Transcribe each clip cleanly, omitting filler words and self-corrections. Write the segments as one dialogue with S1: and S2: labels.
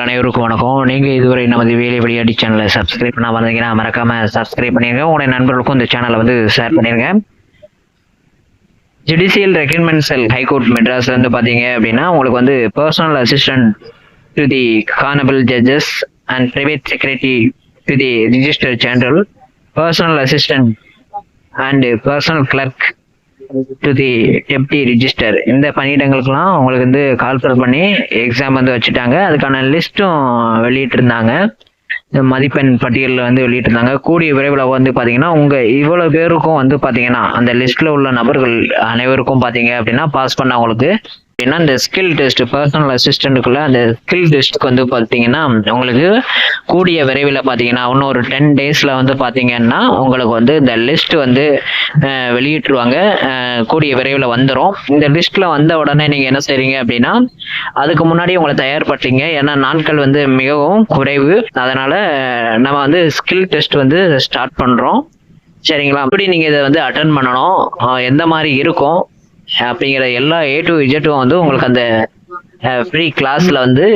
S1: நண்பர்கள் அனைவருக்கும் வணக்கம். நீங்கள் இதுவரை நமது வேலை விளையாடி சேனலை சப்ஸ்கிரைப் பண்ண வந்தீங்கன்னா மறக்காம சப்ஸ்கிரைப் பண்ணிருங்க. உங்களுடைய நண்பர்களுக்கும் இந்த சேனலை வந்து ஷேர் பண்ணிருங்க. Judicial recruitment cell high court Madras வந்து பார்த்தீங்க அப்படின்னா உங்களுக்கு வந்து personal assistant to the honourable judges and private secretary to the registrar general, personal assistant and personal clerk to the deputy registrar, இந்த பணியிடங்களுக்கெல்லாம் உங்களுக்கு வந்து கால்ஃபர் பண்ணி எக்ஸாம் வந்து வச்சுட்டாங்க. அதுக்கான லிஸ்ட்டும் வெளியிட்டிருந்தாங்க. மதிப்பெண் பட்டியலில் வந்து வெளியிட்டிருந்தாங்க. கூடிய விரைவில் வந்து பார்த்தீங்கன்னா இவ்வளோ பேருக்கும் வந்து பார்த்தீங்கன்னா அந்த லிஸ்ட்டில் உள்ள நபர்கள் அனைவருக்கும் பார்த்தீங்க அப்படின்னா பாஸ் பண்ணவங்களுக்கு ஏன்னா இந்த ஸ்கில் டெஸ்ட் பர்சனல் அசிஸ்டண்ட்டுக்குள்ள அந்த ஸ்கில் டெஸ்ட்டுக்கு வந்து பார்த்தீங்கன்னா உங்களுக்கு கூடிய விரைவில் பார்த்தீங்கன்னா இன்னும் ஒரு 10 daysல வந்து பார்த்தீங்கன்னா உங்களுக்கு வந்து இந்த லிஸ்ட் வந்து வெளியிட்டுருவாங்க. கூடிய விரைவில் வந்துடும். இந்த லிஸ்ட்ல வந்த உடனே நீங்கள் என்ன செய்றீங்க அப்படின்னா அதுக்கு முன்னாடி உங்களை தயார்படுத்திங்க. ஏன்னா நாட்கள் வந்து மிகவும் குறைவு. அதனால நம்ம வந்து ஸ்கில் டெஸ்ட் வந்து ஸ்டார்ட் பண்ணுறோம். சரிங்களா? அப்படி நீங்கள் இதை வந்து அட்டன் பண்ணணும். எந்த மாதிரி இருக்கும் அப்படிங்கிற எல்லா A to Z வந்து உங்களுக்கு அந்த ஃப்ரீ கிளாஸ்ல வந்து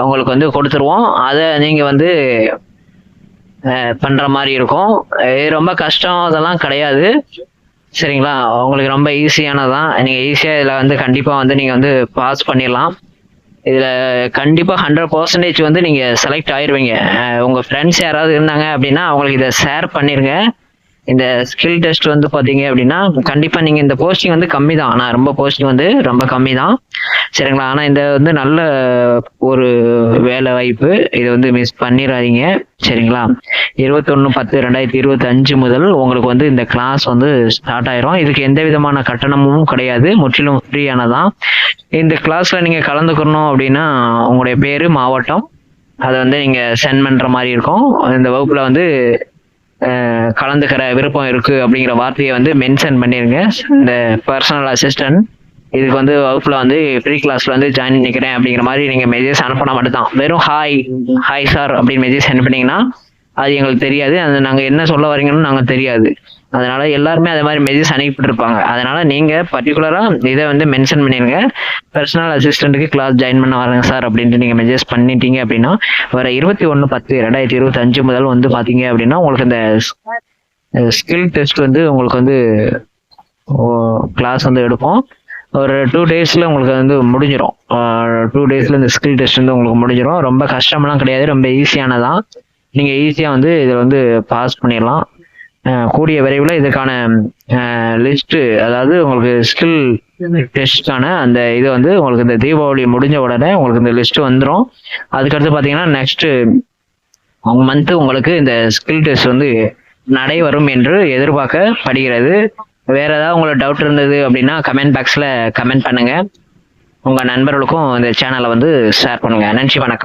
S1: உங்களுக்கு வந்து கொடுத்துருவோம். அதை நீங்க வந்து பண்ற மாதிரி இருக்கும். இது ரொம்ப கஷ்டம் அதெல்லாம் கிடையாது. சரிங்களா? உங்களுக்கு ரொம்ப ஈஸியானதான். நீங்க ஈஸியா இதுல வந்து கண்டிப்பா வந்து நீங்க வந்து பாஸ் பண்ணிடலாம். இதுல கண்டிப்பா 100% வந்து நீங்க செலக்ட் ஆயிருவீங்க. உங்க ஃப்ரெண்ட்ஸ் யாராவது இருந்தாங்க அப்படின்னா அவங்களுக்கு இதை ஷேர் பண்ணிருங்க. இந்த ஸ்கில் டெஸ்ட் வந்து பார்த்தீங்க அப்படின்னா கண்டிப்பாக நீங்கள் இந்த போஸ்டிங் வந்து கம்மி தான். ஆனால் ரொம்ப போஸ்டிங் வந்து ரொம்ப கம்மி தான். சரிங்களா? ஆனால் இந்த வந்து நல்ல ஒரு வேலை வாய்ப்பு. இதை வந்து மிஸ் பண்ணிடாதீங்க. சரிங்களா? 21/10/2025 முதல் உங்களுக்கு வந்து இந்த கிளாஸ் வந்து ஸ்டார்ட் ஆயிரும். இதுக்கு எந்த விதமான கட்டணமும் கிடையாது. முற்றிலும் ஃப்ரீயானதான். இந்த கிளாஸில் நீங்கள் கலந்துக்கணும் அப்படின்னா உங்களுடைய பேர், மாவட்டம் அதை வந்து நீங்கள் சென்ட் பண்ணுற மாதிரி இருக்கும். இந்த வகுப்பில் வந்து கலந்துக்கிற விருப்பம் இருக்கு அப்படிங்கிற வார்த்தையை வந்து மென்ஷன் பண்ணிருங்க. இந்த பர்சனல் அசிஸ்டன்ட் இதுக்கு வந்து வகுப்புல வந்து ஃப்ரீ கிளாஸ்ல வந்து ஜாயின் பண்ணிக்கிறேன் அப்படிங்கிற மாதிரி நீங்க மெசேஜ் அனுப்பினா மட்டும்தான். வெறும் ஹாய் சார் அப்படின்னு மெசேஜ் அனுப்பினீங்கன்னா அது எங்களுக்கு தெரியாது. அது நாங்க என்ன சொல்ல வரீங்கன்னு நாங்க தெரியாது. அதனால எல்லாருமே அதே மாதிரி மெசேஜ் அனுப்பிட்டு இருப்பாங்க. அதனால நீங்க பர்டிகுலரா இதை வந்து மென்ஷன் பண்ணிருங்க. பர்சனல் அசிஸ்டன்ட்டுக்கு கிளாஸ் ஜாயின் பண்ண வரேங்க சார் அப்படின்ட்டு நீங்க மெசேஜ் பண்ணிட்டீங்க அப்படின்னா வர 21/10/2025 முதல் வந்து பாத்தீங்க அப்படின்னா உங்களுக்கு இந்த ஸ்கில் டெஸ்ட் வந்து உங்களுக்கு வந்து கிளாஸ் வந்து எடுப்போம். ஒரு 2 daysல உங்களுக்கு வந்து முடிஞ்சிடும். 2 daysல இந்த ஸ்கில் டெஸ்ட் வந்து உங்களுக்கு முடிஞ்சிடும். ரொம்ப கஷ்டமெல்லாம் கிடையாது. ரொம்ப ஈஸியானதான். நீங்க ஈஸியா வந்து இதில் வந்து பாஸ் பண்ணிடலாம். கூடிய விரைவில் இதுக்கான லிஸ்ட், அதாவது உங்களுக்கு ஸ்கில் டெஸ்டான அந்த இது வந்து உங்களுக்கு இந்த தீபாவளி முடிஞ்ச உடனே உங்களுக்கு இந்த லிஸ்ட் வந்துடும். அதுக்கடுத்து பார்த்தீங்கன்னா நெக்ஸ்ட் மந்த் உங்களுக்கு இந்த ஸ்கில் டெஸ்ட் வந்து நடைபெறும் என்று எதிர்பார்க்கப்படுகிறது. வேற ஏதாவது உங்களுக்கு டவுட் இருந்தது அப்படின்னா கமெண்ட் பாக்ஸ்ல கமெண்ட் பண்ணுங்க. உங்க நண்பர்களுக்கும் இந்த சேனலை வந்து ஷேர் பண்ணுங்க. நன்றி, வணக்கம்.